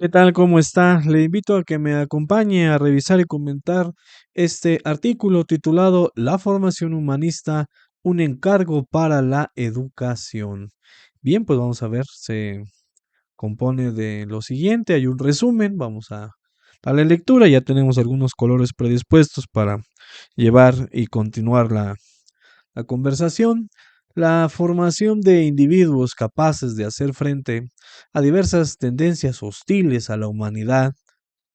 ¿Qué tal? ¿Cómo está? Le invito a que me acompañe a revisar y comentar este artículo titulado La formación humanista, un encargo para la educación. Bien, pues vamos a ver, se compone de lo siguiente, hay un resumen, vamos a darle lectura, ya tenemos algunos colores predispuestos para llevar y continuar la conversación. La formación de individuos capaces de hacer frente a diversas tendencias hostiles a la humanidad,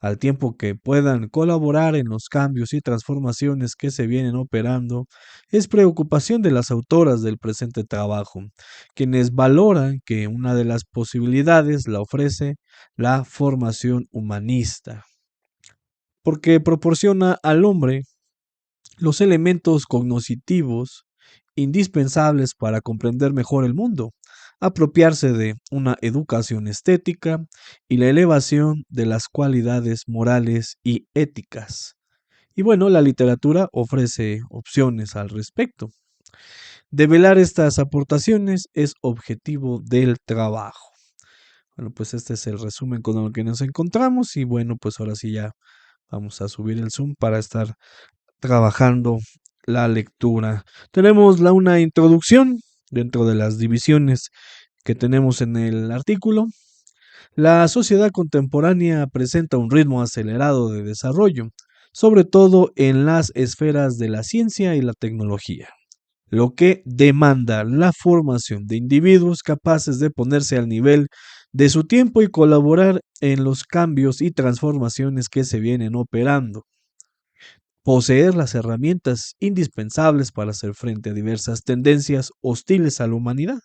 al tiempo que puedan colaborar en los cambios y transformaciones que se vienen operando, es preocupación de las autoras del presente trabajo, quienes valoran que una de las posibilidades la ofrece la formación humanista, porque proporciona al hombre los elementos cognitivos indispensables para comprender mejor el mundo, apropiarse de una educación estética y la elevación de las cualidades morales y éticas. Y bueno, la literatura ofrece opciones al respecto. Develar estas aportaciones es objetivo del trabajo. Bueno, pues este es el resumen con el que nos encontramos y bueno, pues ahora sí ya vamos a subir el zoom para estar trabajando la lectura. Tenemos una introducción dentro de las divisiones que tenemos en el artículo. La sociedad contemporánea presenta un ritmo acelerado de desarrollo, sobre todo en las esferas de la ciencia y la tecnología, lo que demanda la formación de individuos capaces de ponerse al nivel de su tiempo y colaborar en los cambios y transformaciones que se vienen operando. Poseer las herramientas indispensables para hacer frente a diversas tendencias hostiles a la humanidad.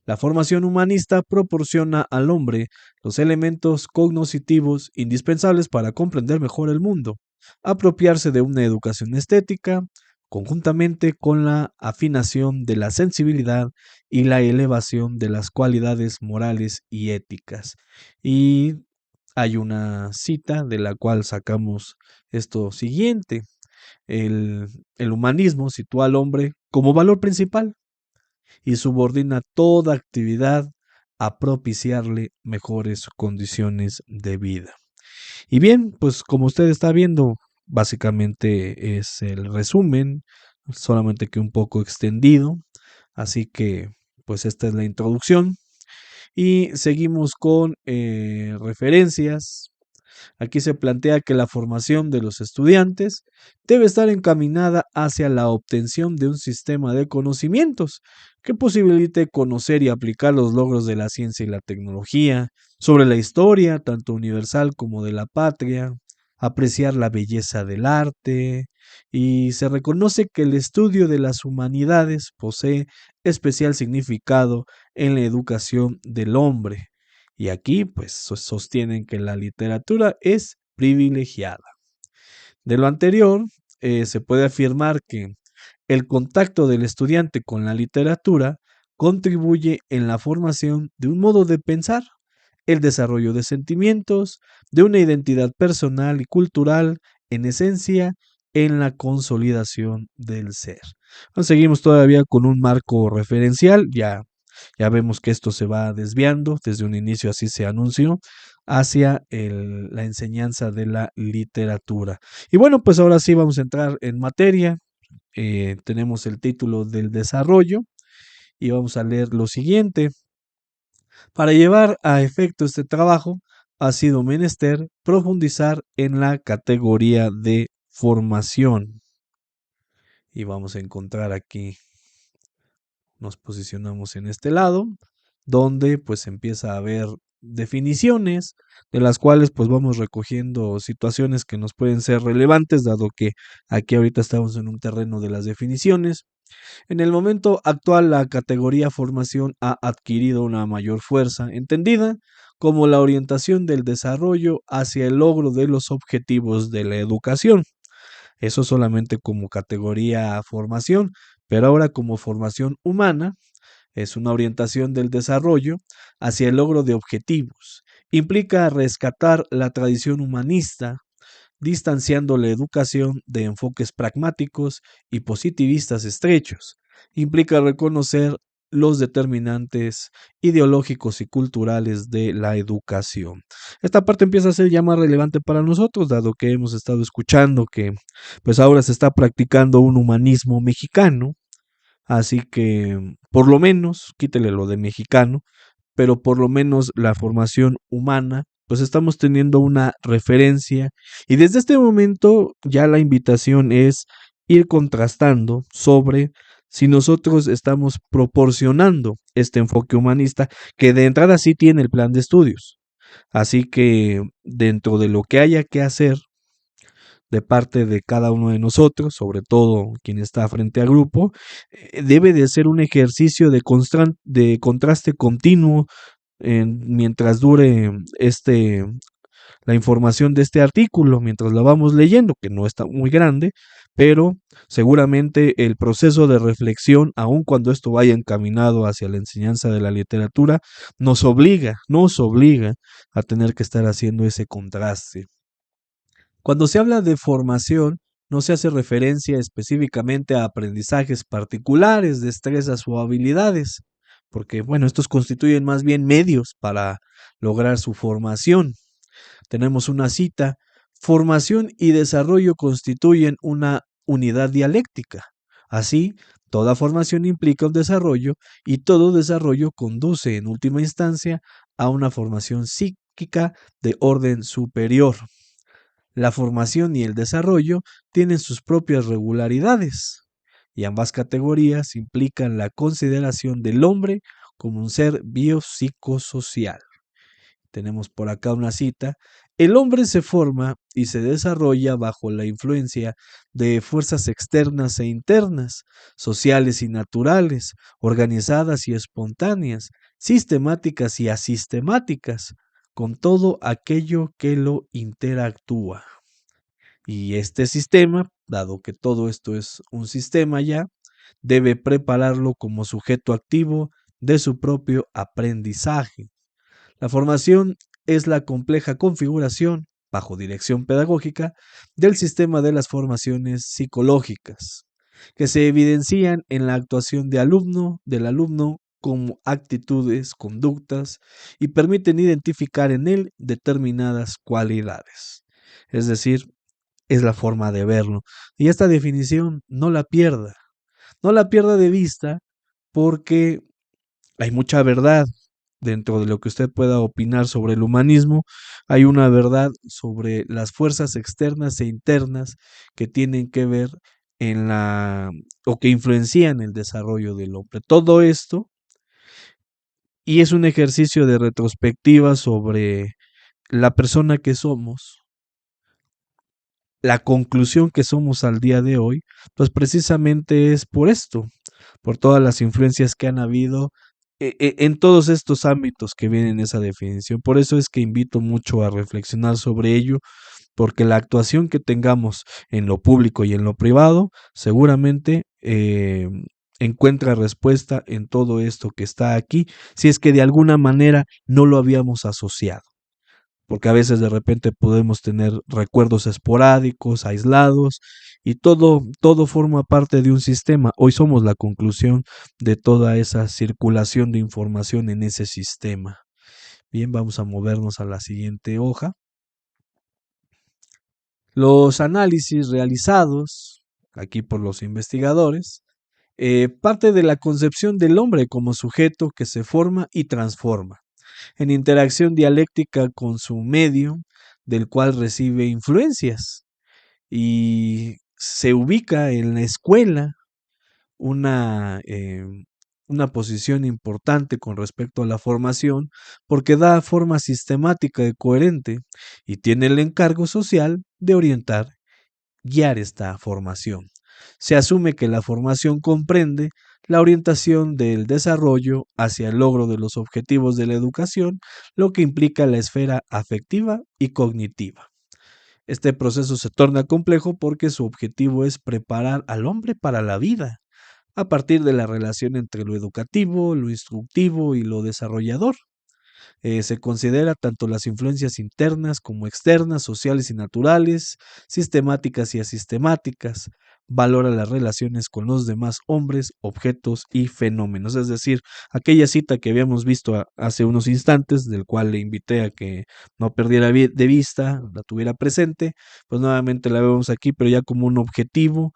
La formación humanista proporciona al hombre los elementos cognitivos indispensables para comprender mejor el mundo, apropiarse de una educación estética, conjuntamente con la afinación de la sensibilidad y la elevación de las cualidades morales y éticas. Y hay una cita de la cual sacamos esto siguiente. El, el humanismo sitúa al hombre como valor principal y subordina toda actividad a propiciarle mejores condiciones de vida. Y bien, pues como usted está viendo, básicamente es el resumen, solamente que un poco extendido. Así que, pues esta es la introducción. Y seguimos con referencias. Aquí se plantea que la formación de los estudiantes debe estar encaminada hacia la obtención de un sistema de conocimientos que posibilite conocer y aplicar los logros de la ciencia y la tecnología, sobre la historia, tanto universal como de la patria, apreciar la belleza del arte, y se reconoce que el estudio de las humanidades posee especial significado en la educación del hombre. Y aquí, pues, sostienen que la literatura es privilegiada. De lo anterior, se puede afirmar que el contacto del estudiante con la literatura contribuye en la formación de un modo de pensar, el desarrollo de sentimientos, de una identidad personal y cultural, en esencia, en la consolidación del ser. Bueno, seguimos todavía con un marco referencial, ya vemos que esto se va desviando, desde un inicio así se anunció, hacia la enseñanza de la literatura. Y bueno, pues ahora sí vamos a entrar en materia. Tenemos el título del desarrollo y vamos a leer lo siguiente. Para llevar a efecto este trabajo, ha sido menester profundizar en la categoría de formación. Y vamos a encontrar aquí, nos posicionamos en este lado, donde pues empieza a haber definiciones de las cuales pues vamos recogiendo situaciones que nos pueden ser relevantes, dado que aquí ahorita estamos en un terreno de las definiciones. En el momento actual, la categoría formación ha adquirido una mayor fuerza, entendida como la orientación del desarrollo hacia el logro de los objetivos de la educación. Eso solamente como categoría formación, pero ahora como formación humana es una orientación del desarrollo hacia el logro de objetivos. Implica rescatar la tradición humanista, distanciando la educación de enfoques pragmáticos y positivistas estrechos. Implica reconocer los determinantes ideológicos y culturales de la educación. Esta parte empieza a ser ya más relevante para nosotros, dado que hemos estado escuchando que pues ahora se está practicando un humanismo mexicano, así que por lo menos, quítele lo de mexicano, pero por lo menos la formación humana, pues estamos teniendo una referencia y desde este momento ya la invitación es ir contrastando sobre si nosotros estamos proporcionando este enfoque humanista que de entrada sí tiene el plan de estudios. Así que dentro de lo que haya que hacer de parte de cada uno de nosotros, sobre todo quien está frente al grupo, debe de ser un ejercicio de contraste continuo mientras dure la información de este artículo, mientras la vamos leyendo, que no está muy grande, pero seguramente el proceso de reflexión, aun cuando esto vaya encaminado hacia la enseñanza de la literatura, nos obliga a tener que estar haciendo ese contraste. Cuando se habla de formación, no se hace referencia específicamente a aprendizajes particulares, destrezas o habilidades, porque bueno, estos constituyen más bien medios para lograr su formación. Tenemos una cita: formación y desarrollo constituyen una unidad dialéctica. Así, toda formación implica un desarrollo y todo desarrollo conduce en última instancia a una formación psíquica de orden superior. La formación y el desarrollo tienen sus propias regularidades, y ambas categorías implican la consideración del hombre como un ser biopsicosocial. Tenemos por acá una cita: el hombre se forma y se desarrolla bajo la influencia de fuerzas externas e internas, sociales y naturales, organizadas y espontáneas, sistemáticas y asistemáticas, con todo aquello que lo interactúa. Y este sistema, dado que todo esto es un sistema ya, debe prepararlo como sujeto activo de su propio aprendizaje. La formación es la compleja configuración, bajo dirección pedagógica, del sistema de las formaciones psicológicas, que se evidencian en la actuación del alumno como actitudes, conductas, y permiten identificar en él determinadas cualidades. Es decir, es la forma de verlo. Y esta definición no la pierda de vista, porque hay mucha verdad dentro de lo que usted pueda opinar sobre el humanismo. Hay una verdad sobre las fuerzas externas e internas que tienen que ver en la o que influencian el desarrollo del hombre. Todo esto, y es un ejercicio de retrospectiva sobre la persona que somos, la conclusión que somos al día de hoy, pues precisamente es por esto, por todas las influencias que han habido en todos estos ámbitos que vienen en esa definición. Por eso es que invito mucho a reflexionar sobre ello, porque la actuación que tengamos en lo público y en lo privado seguramente encuentra respuesta en todo esto que está aquí, si es que de alguna manera no lo habíamos asociado, porque a veces de repente podemos tener recuerdos esporádicos, aislados, y todo forma parte de un sistema. Hoy somos la conclusión de toda esa circulación de información en ese sistema. Bien, vamos a movernos a la siguiente hoja. Los análisis realizados aquí por los investigadores parte de la concepción del hombre como sujeto que se forma y transforma en interacción dialéctica con su medio, del cual recibe influencias, y se ubica en la escuela una, una posición importante con respecto a la formación, porque da forma sistemática y coherente y tiene el encargo social de orientar, guiar esta formación. Se asume que la formación comprende la orientación del desarrollo hacia el logro de los objetivos de la educación, lo que implica la esfera afectiva y cognitiva. Este proceso se torna complejo porque su objetivo es preparar al hombre para la vida, a partir de la relación entre lo educativo, lo instructivo y lo desarrollador. Se considera tanto las influencias internas como externas, sociales y naturales, sistemáticas y asistemáticas, valora las relaciones con los demás hombres, objetos y fenómenos. Es decir, aquella cita que habíamos visto hace unos instantes, del cual le invité a que no perdiera de vista, la tuviera presente, pues nuevamente la vemos aquí, pero ya como un objetivo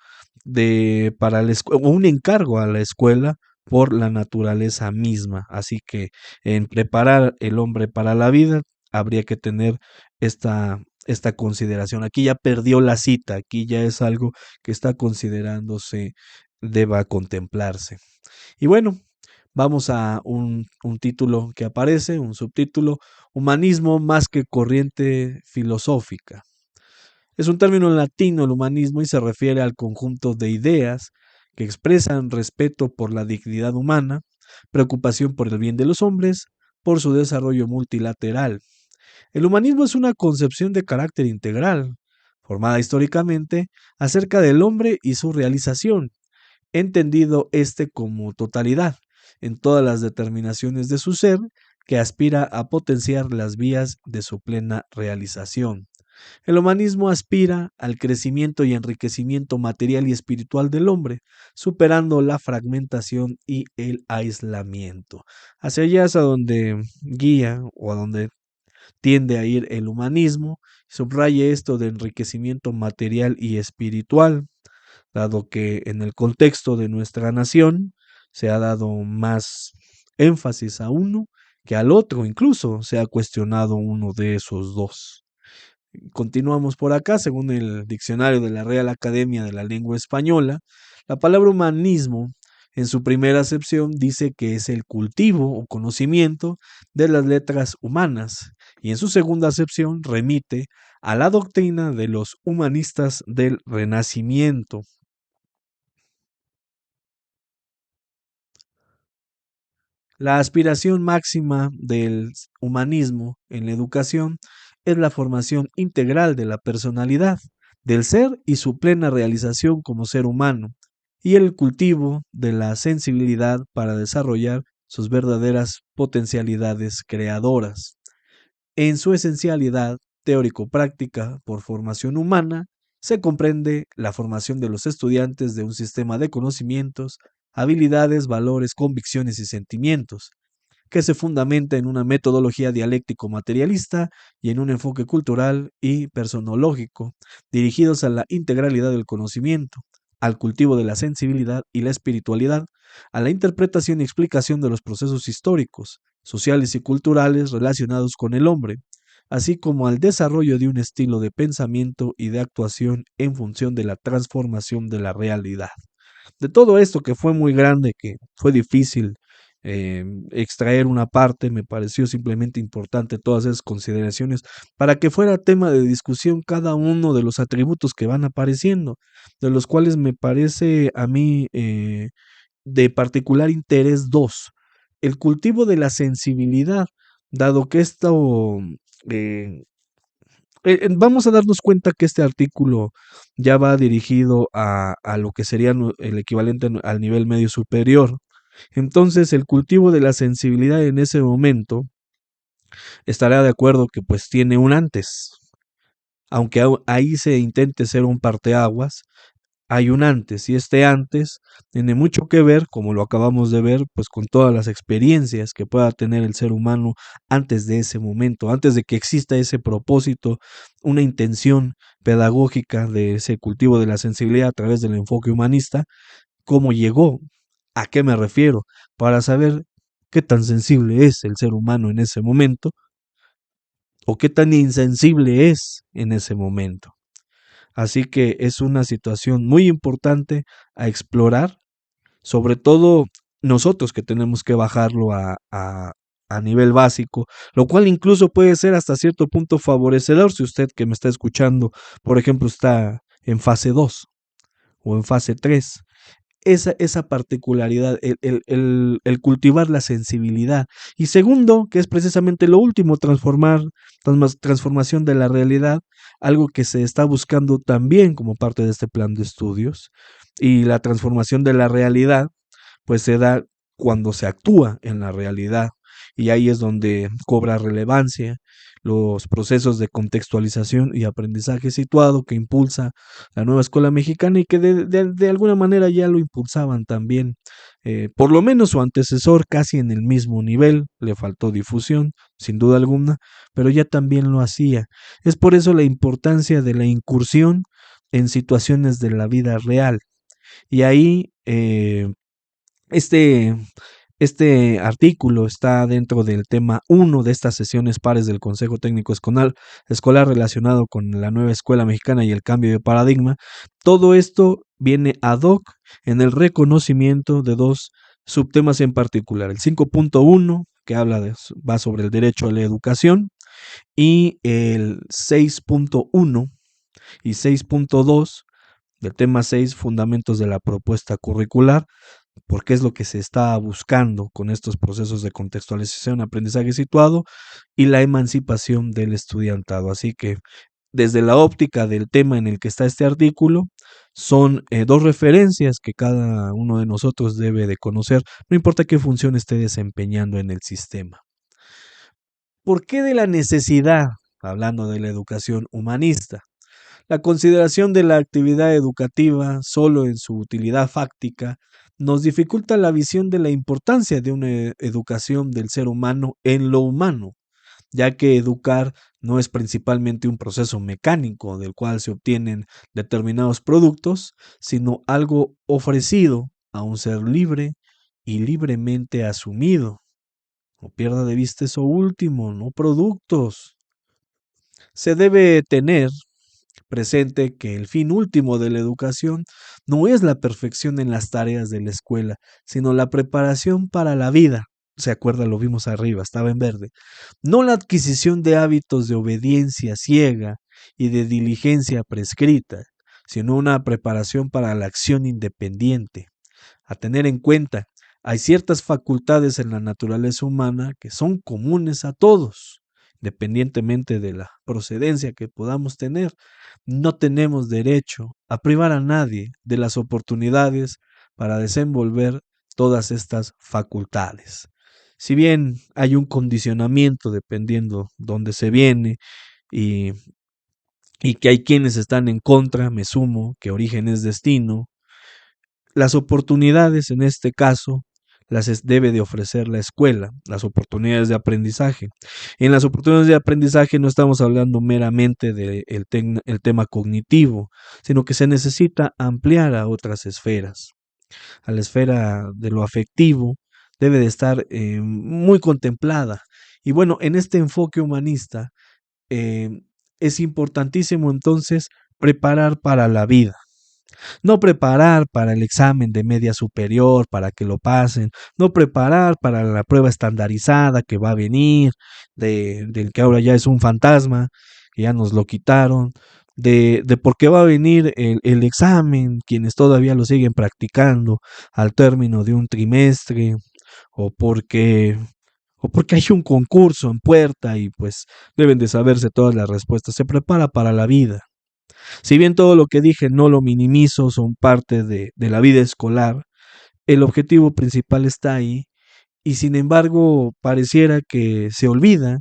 para la escuela, o un encargo a la escuela por la naturaleza misma. Así que en preparar el hombre para la vida habría que tener esta consideración. Aquí ya perdió la cita, aquí ya es algo que está considerándose, deba contemplarse. Y bueno, vamos a un título que aparece, un subtítulo, Humanismo más que corriente filosófica. Es un término en latino el humanismo y se refiere al conjunto de ideas que expresan respeto por la dignidad humana, preocupación por el bien de los hombres, por su desarrollo multilateral. El humanismo es una concepción de carácter integral, formada históricamente acerca del hombre y su realización, entendido éste como totalidad en todas las determinaciones de su ser, que aspira a potenciar las vías de su plena realización. El humanismo aspira al crecimiento y enriquecimiento material y espiritual del hombre, superando la fragmentación y el aislamiento. Hacia allá es a donde guía o a donde tiende a ir el humanismo. Subraye esto de enriquecimiento material y espiritual, dado que en el contexto de nuestra nación se ha dado más énfasis a uno que al otro, incluso se ha cuestionado uno de esos dos. Continuamos por acá, según el diccionario de la Real Academia de la Lengua Española, la palabra humanismo, en su primera acepción, dice que es el cultivo o conocimiento de las letras humanas, y en su segunda acepción remite a la doctrina de los humanistas del Renacimiento. La aspiración máxima del humanismo en la educación es la formación integral de la personalidad, del ser y su plena realización como ser humano, y el cultivo de la sensibilidad para desarrollar sus verdaderas potencialidades creadoras. En su esencialidad teórico-práctica por formación humana, se comprende la formación de los estudiantes de un sistema de conocimientos, habilidades, valores, convicciones y sentimientos, que se fundamenta en una metodología dialéctico-materialista y en un enfoque cultural y personológico, dirigidos a la integralidad del conocimiento, al cultivo de la sensibilidad y la espiritualidad, a la interpretación y explicación de los procesos históricos, sociales y culturales relacionados con el hombre, así como al desarrollo de un estilo de pensamiento y de actuación en función de la transformación de la realidad. De todo esto que fue muy grande, que fue difícil extraer una parte, me pareció simplemente importante todas esas consideraciones para que fuera tema de discusión cada uno de los atributos que van apareciendo, de los cuales me parece a mí de particular interés dos. El cultivo de la sensibilidad, dado que esto eh, vamos a darnos cuenta que este artículo ya va dirigido a lo que sería el equivalente al nivel medio superior. Entonces, el cultivo de la sensibilidad en ese momento estará de acuerdo que pues tiene un antes, aunque ahí se intente ser un parteaguas, hay un antes y este antes tiene mucho que ver, como lo acabamos de ver, pues con todas las experiencias que pueda tener el ser humano antes de ese momento, antes de que exista ese propósito, una intención pedagógica de ese cultivo de la sensibilidad a través del enfoque humanista, cómo llegó, a qué me refiero, para saber qué tan sensible es el ser humano en ese momento o qué tan insensible es en ese momento. Así que es una situación muy importante a explorar, sobre todo nosotros que tenemos que bajarlo a nivel básico, lo cual incluso puede ser hasta cierto punto favorecedor si usted que me está escuchando, por ejemplo, está en fase 2 o en fase 3. Esa particularidad, el cultivar la sensibilidad. Y segundo, que es precisamente lo último, transformación de la realidad, algo que se está buscando también como parte de este plan de estudios. Y la transformación de la realidad, pues se da cuando se actúa en la realidad. Y ahí es donde cobra relevancia los procesos de contextualización y aprendizaje situado que impulsa la nueva escuela mexicana y que de alguna manera ya lo impulsaban también, por lo menos su antecesor casi en el mismo nivel, le faltó difusión, sin duda alguna, pero ya también lo hacía. Es por eso la importancia de la incursión en situaciones de la vida real. Y ahí este, este artículo está dentro del tema uno de estas sesiones pares del Consejo Técnico Escolar relacionado con la nueva escuela mexicana y el cambio de paradigma. Todo esto viene ad hoc en el reconocimiento de dos subtemas en particular. El 5.1, que va sobre el derecho a la educación, y el 6.1 y 6.2 del tema 6, fundamentos de la propuesta curricular, porque es lo que se está buscando con estos procesos de contextualización, aprendizaje situado y la emancipación del estudiantado. Así que desde la óptica del tema en el que está este artículo, son dos referencias que cada uno de nosotros debe de conocer, no importa qué función esté desempeñando en el sistema. ¿Por qué de la necesidad, hablando de la educación humanista? La consideración de la actividad educativa solo en su utilidad fáctica nos dificulta la visión de la importancia de una educación del ser humano en lo humano, ya que educar no es principalmente un proceso mecánico del cual se obtienen determinados productos, sino algo ofrecido a un ser libre y libremente asumido. No pierda de vista eso último, no productos. Se debe tener presente que el fin último de la educación no es la perfección en las tareas de la escuela, sino la preparación para la vida. ¿Se acuerda? Lo vimos arriba, estaba en verde. No la adquisición de hábitos de obediencia ciega y de diligencia prescrita, sino una preparación para la acción independiente. A tener en cuenta, hay ciertas facultades en la naturaleza humana que son comunes a todos, independientemente de la procedencia que podamos tener. No tenemos derecho a privar a nadie de las oportunidades para desenvolver todas estas facultades. Si bien hay un condicionamiento dependiendo dónde se viene y, y que hay quienes están en contra, me sumo, que origen es destino, las oportunidades en este caso debe de ofrecer la escuela, las oportunidades de aprendizaje. En las oportunidades de aprendizaje no estamos hablando meramente del el tema cognitivo, sino que se necesita ampliar a otras esferas. A la esfera de lo afectivo debe de estar muy contemplada. Y bueno, en este enfoque humanista eh, es importantísimo entonces preparar para la vida. No preparar para el examen de media superior para que lo pasen, no preparar para la prueba estandarizada que va a venir, del que ahora ya es un fantasma, que ya nos lo quitaron, de por qué va a venir el examen, quienes todavía lo siguen practicando al término de un trimestre, o porque o porque hay un concurso en puerta y pues deben de saberse todas las respuestas. Se prepara para la vida. Si bien todo lo que dije no lo minimizo, son parte de la vida escolar, el objetivo principal está ahí y sin embargo pareciera que se olvida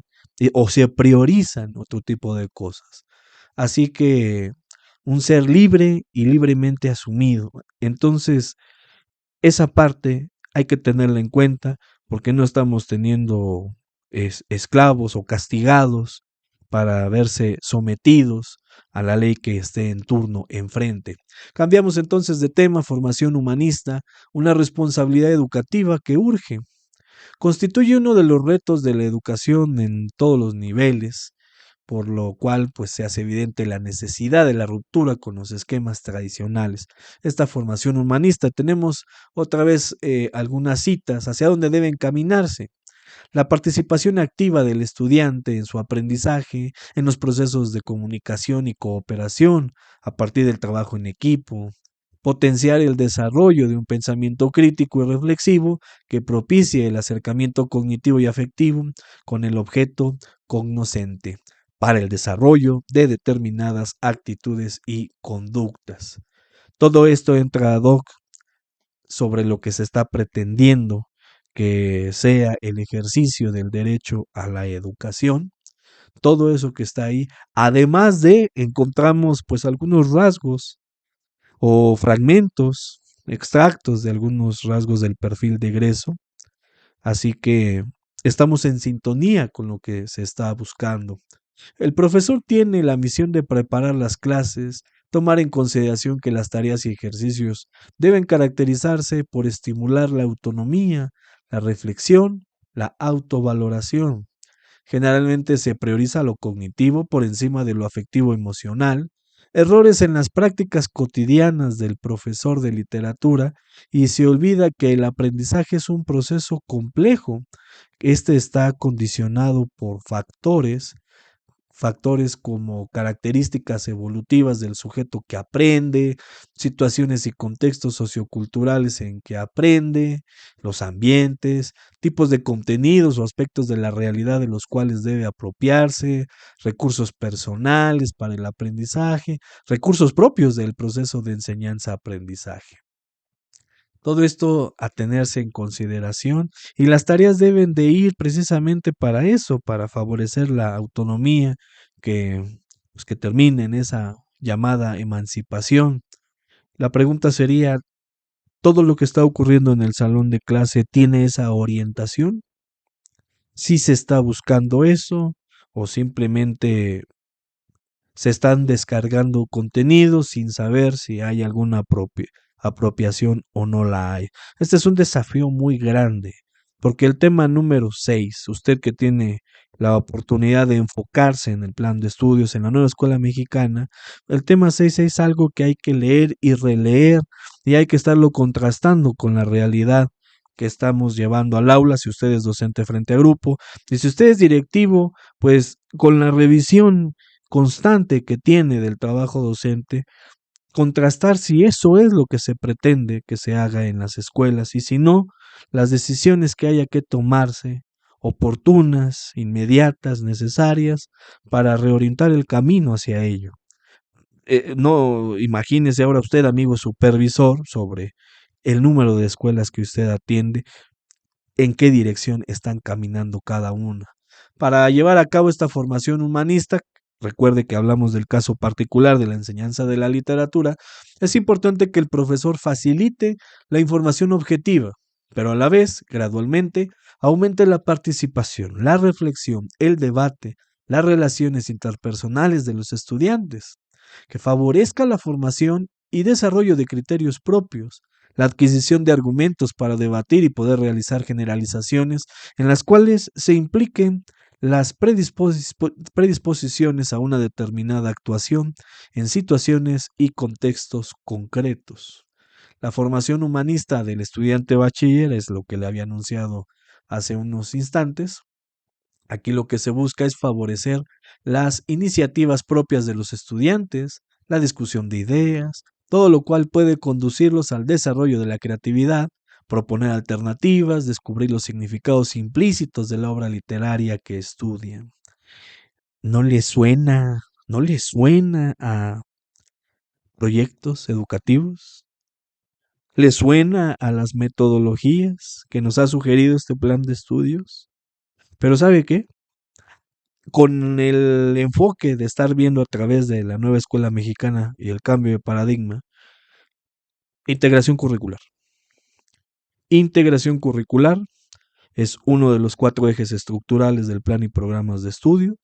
o se priorizan otro tipo de cosas. Así que un ser libre y libremente asumido. Entonces, esa parte hay que tenerla en cuenta porque no estamos teniendo esclavos o castigados para verse sometidos a la ley que esté en turno enfrente. Cambiamos entonces de tema, formación humanista, una responsabilidad educativa que urge. Constituye uno de los retos de la educación en todos los niveles, por lo cual pues se hace evidente la necesidad de la ruptura con los esquemas tradicionales. Esta formación humanista, tenemos otra vez algunas citas hacia dónde deben caminarse. La participación activa del estudiante en su aprendizaje, en los procesos de comunicación y cooperación, a partir del trabajo en equipo, potenciar el desarrollo de un pensamiento crítico y reflexivo que propicie el acercamiento cognitivo y afectivo con el objeto cognoscente para el desarrollo de determinadas actitudes y conductas. Todo esto entra ad hoc sobre lo que se está pretendiendo que sea el ejercicio del derecho a la educación, todo eso que está ahí. Además de, encontramos pues algunos rasgos o fragmentos, extractos de algunos rasgos del perfil de egreso. Así que estamos en sintonía con lo que se está buscando. El profesor tiene la misión de preparar las clases, tomar en consideración que las tareas y ejercicios deben caracterizarse por estimular la autonomía, la reflexión, la autovaloración. Generalmente se prioriza lo cognitivo por encima de lo afectivo emocional, errores en las prácticas cotidianas del profesor de literatura y se olvida que el aprendizaje es un proceso complejo. Este está condicionado por factores como características evolutivas del sujeto que aprende, situaciones y contextos socioculturales en que aprende, los ambientes, tipos de contenidos o aspectos de la realidad de los cuales debe apropiarse, recursos personales para el aprendizaje, recursos propios del proceso de enseñanza-aprendizaje. Todo esto a tenerse en consideración y las tareas deben de ir precisamente para eso, para favorecer la autonomía que, pues, que termine en esa llamada emancipación. La pregunta sería, ¿todo lo que está ocurriendo en el salón de clase tiene esa orientación? ¿Si se está buscando eso o simplemente se están descargando contenidos sin saber si hay alguna apropiación o no la hay? Este es un desafío muy grande, porque el tema número 6, usted que tiene la oportunidad de enfocarse en el plan de estudios en la nueva escuela mexicana, el tema 6 es algo que hay que leer y releer y hay que estarlo contrastando con la realidad que estamos llevando al aula, si usted es docente frente a grupo, y si usted es directivo, pues con la revisión constante que tiene del trabajo docente, contrastar si eso es lo que se pretende que se haga en las escuelas y si no, las decisiones que haya que tomarse, oportunas, inmediatas, necesarias, para reorientar el camino hacia ello. No imagínese ahora usted, amigo supervisor, sobre el número de escuelas que usted atiende, en qué dirección están caminando cada una. Para llevar a cabo esta formación humanista, recuerde que hablamos del caso particular de la enseñanza de la literatura, es importante que el profesor facilite la información objetiva, pero a la vez, gradualmente, aumente la participación, la reflexión, el debate, las relaciones interpersonales de los estudiantes, que favorezca la formación y desarrollo de criterios propios, la adquisición de argumentos para debatir y poder realizar generalizaciones en las cuales se impliquen las predisposiciones a una determinada actuación en situaciones y contextos concretos. La formación humanista del estudiante bachiller es lo que le había anunciado hace unos instantes. Aquí lo que se busca es favorecer las iniciativas propias de los estudiantes, la discusión de ideas, todo lo cual puede conducirlos al desarrollo de la creatividad, proponer alternativas, descubrir los significados implícitos de la obra literaria que estudian. ¿No les suena? ¿No les suena a proyectos educativos? ¿Les suena a las metodologías que nos ha sugerido este plan de estudios? Pero ¿sabe qué? Con el enfoque de estar viendo a través de la nueva escuela mexicana y el cambio de paradigma, integración curricular. Integración curricular es uno de los 4 ejes estructurales del plan y programas de estudio.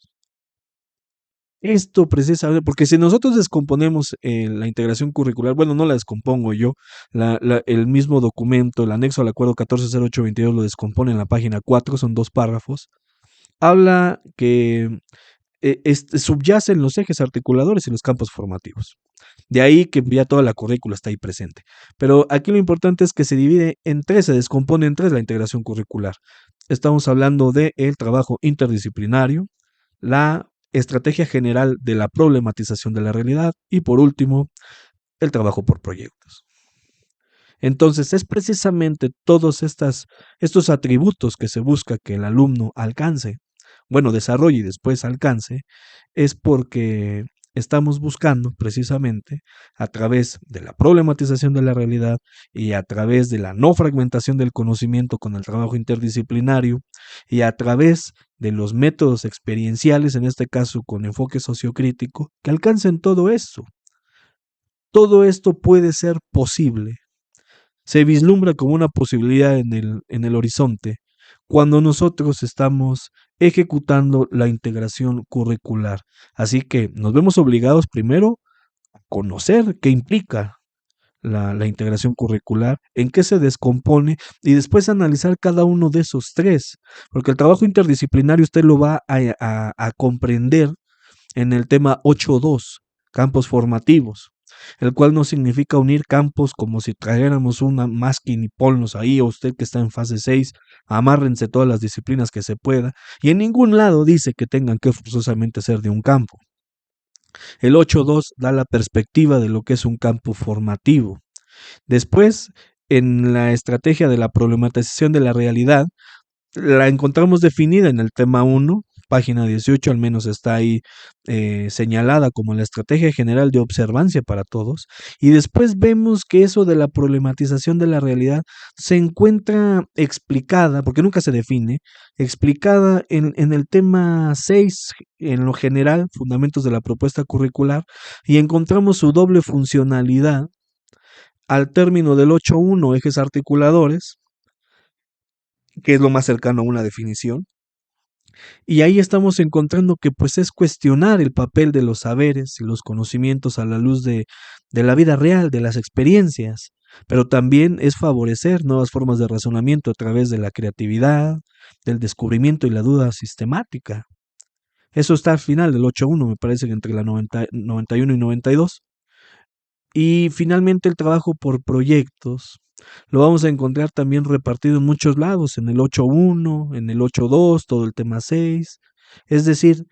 Esto precisamente, porque si nosotros descomponemos la integración curricular, bueno, no la descompongo yo, el mismo documento, el anexo al acuerdo 140822 lo descompone en la página 4, son 2 párrafos, habla que subyacen los ejes articuladores y los campos formativos. De ahí que ya toda la currícula está ahí presente. Pero aquí lo importante es que se divide en 3, se descompone en 3 la integración curricular. Estamos hablando del trabajo interdisciplinario, la estrategia general de la problematización de la realidad y por último, el trabajo por proyectos. Entonces es precisamente todos estos atributos que se busca que el alumno alcance, bueno, desarrolle y después alcance, es porque estamos buscando precisamente a través de la problematización de la realidad y a través de la no fragmentación del conocimiento con el trabajo interdisciplinario y a través de los métodos experienciales, en este caso con enfoque sociocrítico, que alcancen todo esto. Todo esto puede ser posible, se vislumbra como una posibilidad en el horizonte cuando nosotros estamos ejecutando la integración curricular. Así que nos vemos obligados primero a conocer qué implica la integración curricular, en qué se descompone y después analizar cada uno de esos tres, porque el trabajo interdisciplinario usted lo va a comprender en el tema 8.2, campos formativos, el cual no significa unir campos como si trajéramos una masking y ponlos ahí, o usted que está en fase 6, amárrense todas las disciplinas que se pueda, y en ningún lado dice que tengan que forzosamente ser de un campo. El 8.2 da la perspectiva de lo que es un campo formativo. Después, en la estrategia de la problematización de la realidad, la encontramos definida en el tema 1, página 18, al menos está ahí señalada como la estrategia general de observancia para todos. Y después vemos que eso de la problematización de la realidad se encuentra explicada, porque nunca se define, explicada en el tema 6, en lo general, fundamentos de la propuesta curricular, y encontramos su doble funcionalidad al término del 8.1, ejes articuladores, que es lo más cercano a una definición. Y ahí estamos encontrando que pues es cuestionar el papel de los saberes y los conocimientos a la luz de la vida real, de las experiencias, pero también es favorecer nuevas formas de razonamiento a través de la creatividad, del descubrimiento y la duda sistemática. Eso está al final del 8.1, me parece que entre la 91 y 92. Y finalmente el trabajo por proyectos lo vamos a encontrar también repartido en muchos lados, en el 8.1, en el 8.2, todo el tema 6. Es decir,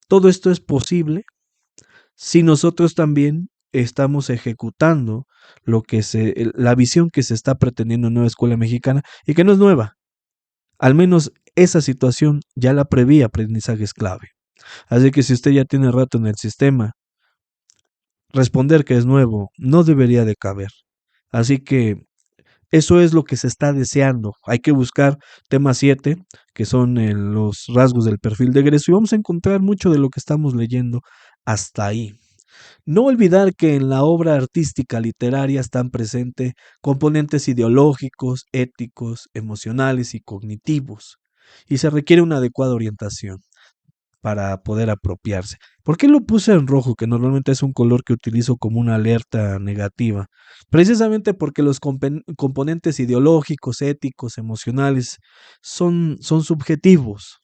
todo esto es posible si nosotros también estamos ejecutando la visión que se está pretendiendo en Nueva Escuela Mexicana y que no es nueva. Al menos esa situación ya la prevía aprendizajes clave. Así que si usted ya tiene rato en el sistema, responder que es nuevo no debería de caber. Así que eso es lo que se está deseando. Hay que buscar tema 7, que son los rasgos del perfil de egreso, y vamos a encontrar mucho de lo que estamos leyendo hasta ahí. No olvidar que en la obra artística literaria están presentes componentes ideológicos, éticos, emocionales y cognitivos, y se requiere una adecuada orientación para poder apropiarse. ¿Por qué lo puse en rojo, que normalmente es un color que utilizo como una alerta negativa? Precisamente porque los componentes ideológicos, éticos, emocionales son subjetivos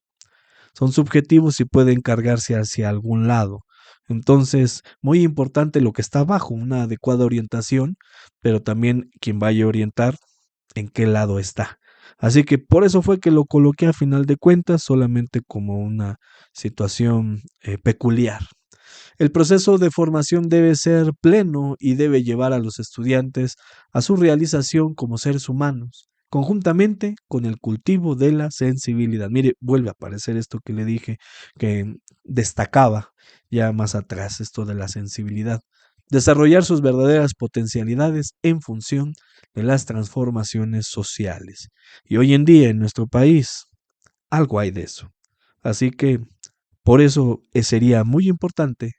y pueden cargarse hacia algún lado. Entonces, muy importante lo que está abajo, una adecuada orientación, pero también quien vaya a orientar en qué lado está. Así que por eso fue que lo coloqué a final de cuentas solamente como una situación peculiar. El proceso de formación debe ser pleno y debe llevar a los estudiantes a su realización como seres humanos, conjuntamente con el cultivo de la sensibilidad. Mire, vuelve a aparecer esto que le dije que destacaba ya más atrás, esto de la sensibilidad. Desarrollar sus verdaderas potencialidades en función de las transformaciones sociales. Y hoy en día en nuestro país algo hay de eso. Así que por eso sería muy importante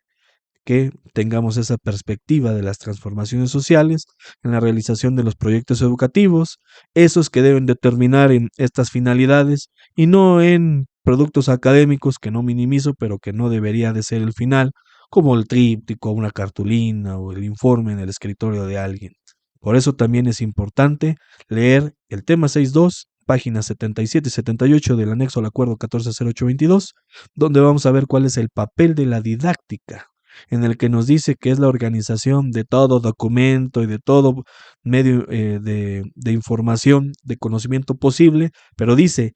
que tengamos esa perspectiva de las transformaciones sociales en la realización de los proyectos educativos, esos que deben determinar en estas finalidades y no en productos académicos que no minimizo, pero que no debería de ser el final, como el tríptico, una cartulina o el informe en el escritorio de alguien. Por eso también es importante leer el tema 6.2, páginas 77 y 78 del anexo al acuerdo 140822, donde vamos a ver cuál es el papel de la didáctica, en el que nos dice que es la organización de todo documento y de todo medio de información, de conocimiento posible, pero dice,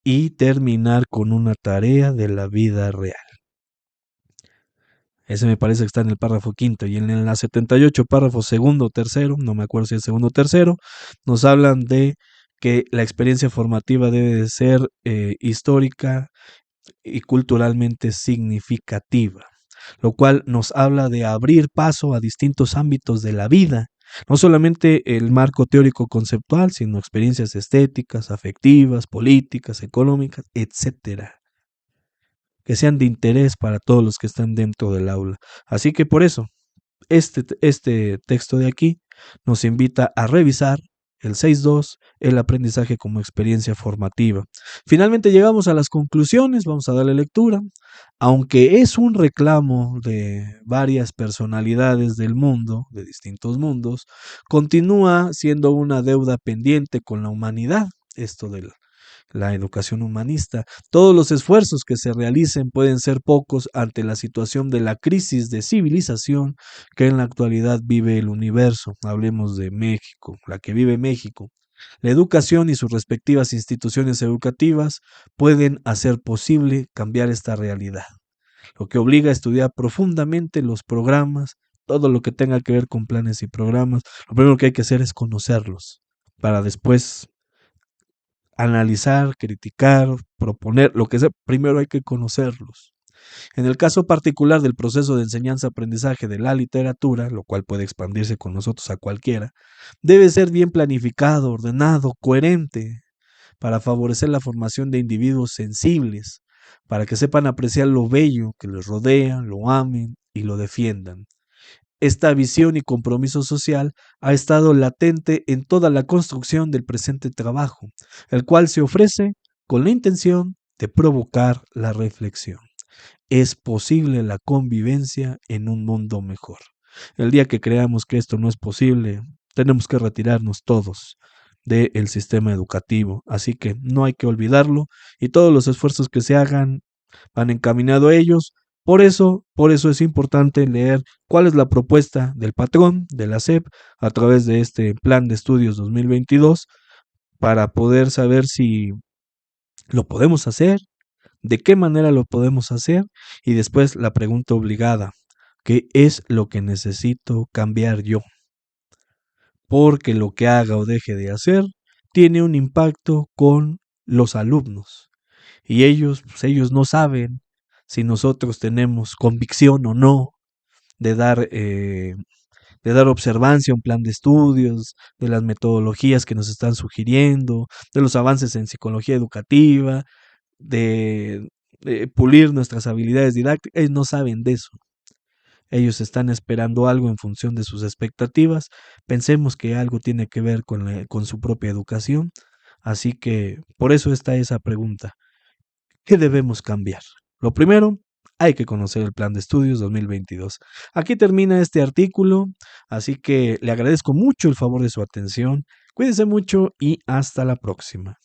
y terminar con una tarea de la vida real. Ese me parece que está en el párrafo quinto. Y en la 78, párrafo segundo o tercero, no me acuerdo si es segundo o tercero, nos hablan de que la experiencia formativa debe de ser histórica y culturalmente significativa. lo cual nos habla de abrir paso a distintos ámbitos de la vida, no solamente el marco teórico conceptual, sino experiencias estéticas, afectivas, políticas, económicas, etcétera, que sean de interés para todos los que están dentro del aula. Así que por eso, este texto de aquí nos invita a revisar el 6.2, el aprendizaje como experiencia formativa. Finalmente llegamos a las conclusiones, vamos a darle lectura. Aunque es un reclamo de varias personalidades del mundo, de distintos mundos, continúa siendo una deuda pendiente con la humanidad, esto de la educación humanista. Todos los esfuerzos que se realicen pueden ser pocos ante la situación de la crisis de civilización que en la actualidad vive el universo. Hablemos de México, la que vive México. La educación y sus respectivas instituciones educativas pueden hacer posible cambiar esta realidad, lo que obliga a estudiar profundamente los programas, todo lo que tenga que ver con planes y programas. Lo primero que hay que hacer es conocerlos para después analizar, criticar, proponer, lo que sea, primero hay que conocerlos. En el caso particular del proceso de enseñanza-aprendizaje de la literatura, lo cual puede expandirse con nosotros a cualquiera, debe ser bien planificado, ordenado, coherente, para favorecer la formación de individuos sensibles, para que sepan apreciar lo bello que les rodea, lo amen y lo defiendan. Esta visión y compromiso social ha estado latente en toda la construcción del presente trabajo, el cual se ofrece con la intención de provocar la reflexión. Es posible la convivencia en un mundo mejor. El día que creamos que esto no es posible, tenemos que retirarnos todos del sistema educativo. Así que no hay que olvidarlo y todos los esfuerzos que se hagan van encaminados a ellos. Por eso es importante leer cuál es la propuesta del patrón de la SEP a través de este plan de estudios 2022 para poder saber si lo podemos hacer, de qué manera lo podemos hacer y después la pregunta obligada, ¿qué es lo que necesito cambiar yo? Porque lo que haga o deje de hacer tiene un impacto con los alumnos y ellos no saben si nosotros tenemos convicción o no de dar observancia a un plan de estudios, de las metodologías que nos están sugiriendo, de los avances en psicología educativa, de pulir nuestras habilidades didácticas. Ellos no saben de eso. Ellos están esperando algo en función de sus expectativas. Pensemos que algo tiene que ver con su propia educación. Así que por eso está esa pregunta. ¿Qué debemos cambiar? Lo primero, hay que conocer el plan de estudios 2022. Aquí termina este artículo, así que le agradezco mucho el favor de su atención. Cuídense mucho y hasta la próxima.